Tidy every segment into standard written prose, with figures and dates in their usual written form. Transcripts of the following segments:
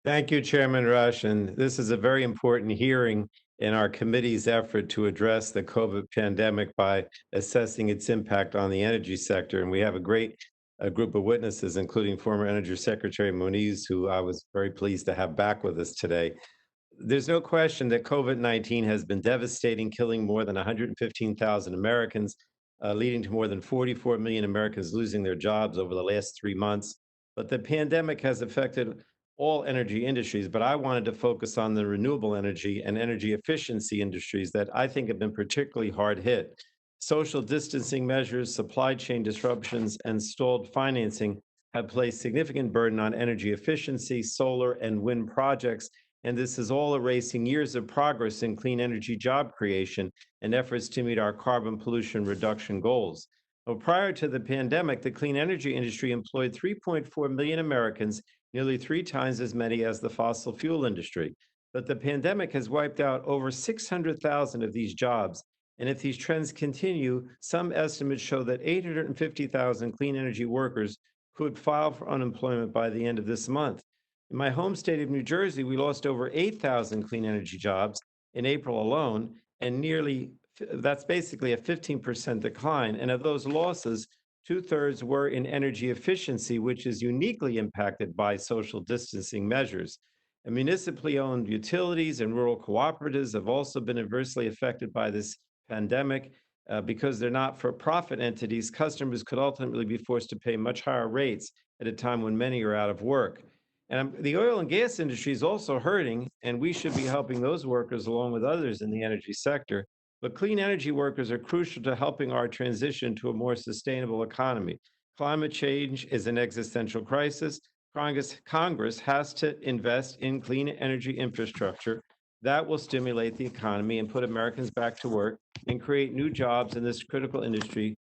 Thank you, Chairman Rush. And this is a very important hearing in our committee's effort to address the COVID pandemic by assessing its impact on the energy sector. And we have a great group of witnesses, including former Energy Secretary Moniz, who I was very pleased to have back with us today. There's no question that COVID-19 has been devastating, killing more than 115,000 Americans, leading to more than 44 million Americans losing their jobs over the last 3 months. But the pandemic has affected all energy industries, but I wanted to focus on the renewable energy and energy efficiency industries that I think have been particularly hard hit. Social distancing measures, supply chain disruptions, and stalled financing have placed significant burden on energy efficiency, solar, and wind projects, and this is all erasing years of progress in clean energy job creation and efforts to meet our carbon pollution reduction goals. Well, prior to the pandemic, the clean energy industry employed 3.4 million Americans, nearly 3 times as many as the fossil fuel industry. But the pandemic has wiped out over 600,000 of these jobs. And if these trends continue, some estimates show that 850,000 clean energy workers could file for unemployment by the end of this month. In my home state of New Jersey, we lost over 8,000 clean energy jobs in April alone, and that's basically a 15% decline. And of those losses, two-thirds were in energy efficiency, which is uniquely impacted by social distancing measures. And municipally owned utilities and rural cooperatives have also been adversely affected by this pandemic. Because they're not for profit entities, customers could ultimately be forced to pay much higher rates at a time when many are out of work. And the oil and gas industry is also hurting, and we should be helping those workers along with others in the energy sector. But clean energy workers are crucial to helping our transition to a more sustainable economy. Climate change is an existential crisis. Congress has to invest in clean energy infrastructure that will stimulate the economy and put Americans back to work and create new jobs in this critical industry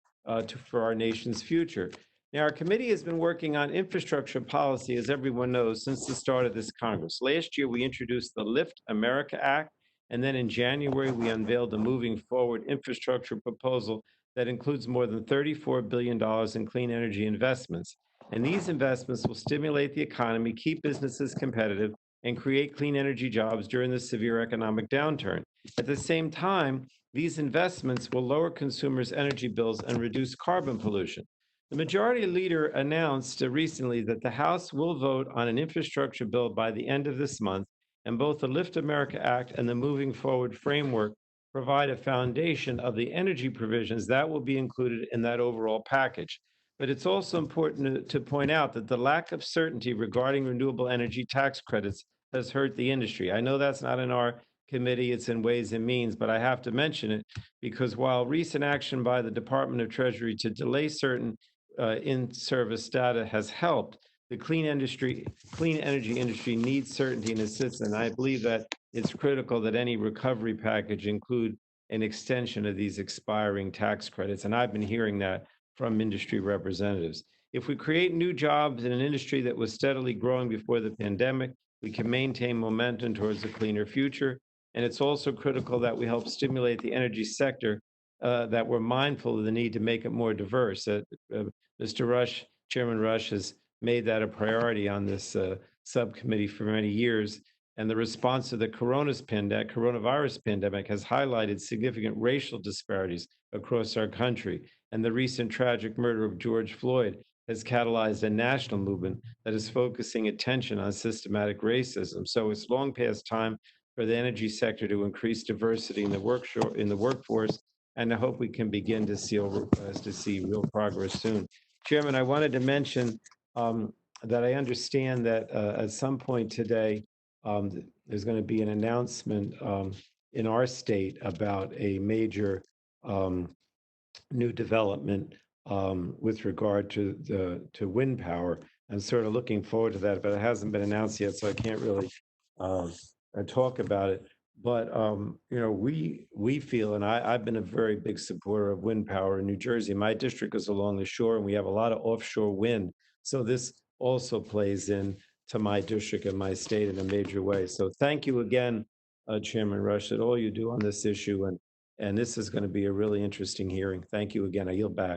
for our nation's future. Now, our committee has been working on infrastructure policy, as everyone knows, since the start of this Congress. Last year, we introduced the Lift America Act, and then in January, we unveiled a moving forward infrastructure proposal that includes more than $34 billion in clean energy investments. And these investments will stimulate the economy, keep businesses competitive, and create clean energy jobs during this severe economic downturn. At the same time, these investments will lower consumers' energy bills and reduce carbon pollution. The majority leader announced recently that the House will vote on an infrastructure bill by the end of this month, and both the Lift America Act and the Moving Forward framework provide a foundation of the energy provisions that will be included in that overall package. But it's also important to point out that the lack of certainty regarding renewable energy tax credits has hurt the industry. I know that's not in our committee, it's in Ways and Means, but I have to mention it because while recent action by the Department of Treasury to delay certain in-service data has helped, the clean energy industry needs certainty and assistance. And I believe that it's critical that any recovery package include an extension of these expiring tax credits. And I've been hearing that from industry representatives. If we create new jobs in an industry that was steadily growing before the pandemic, we can maintain momentum towards a cleaner future. And it's also critical that we help stimulate the energy sector, that we're mindful of the need to make it more diverse. Mr. Rush, Chairman Rush, has made that a priority on this subcommittee for many years. And the response to the coronavirus pandemic has highlighted significant racial disparities across our country. And the recent tragic murder of George Floyd has catalyzed a national movement that is focusing attention on systematic racism. So it's long past time for the energy sector to increase diversity in the workforce, and I hope we can begin to see real progress soon. Chairman, I wanted to mention that I understand that at some point today, there's going to be an announcement in our state about a major new development with regard to wind power. I'm sort of looking forward to that, but it hasn't been announced yet, so I can't really talk about it. But we feel, and I've been a very big supporter of wind power in New Jersey. My district is along the shore, and we have a lot of offshore wind. So this also plays in to my district and my state in a major way. So thank you again, Chairman Rush, at all you do on this issue, and this is going to be a really interesting hearing. Thank you again. I yield back.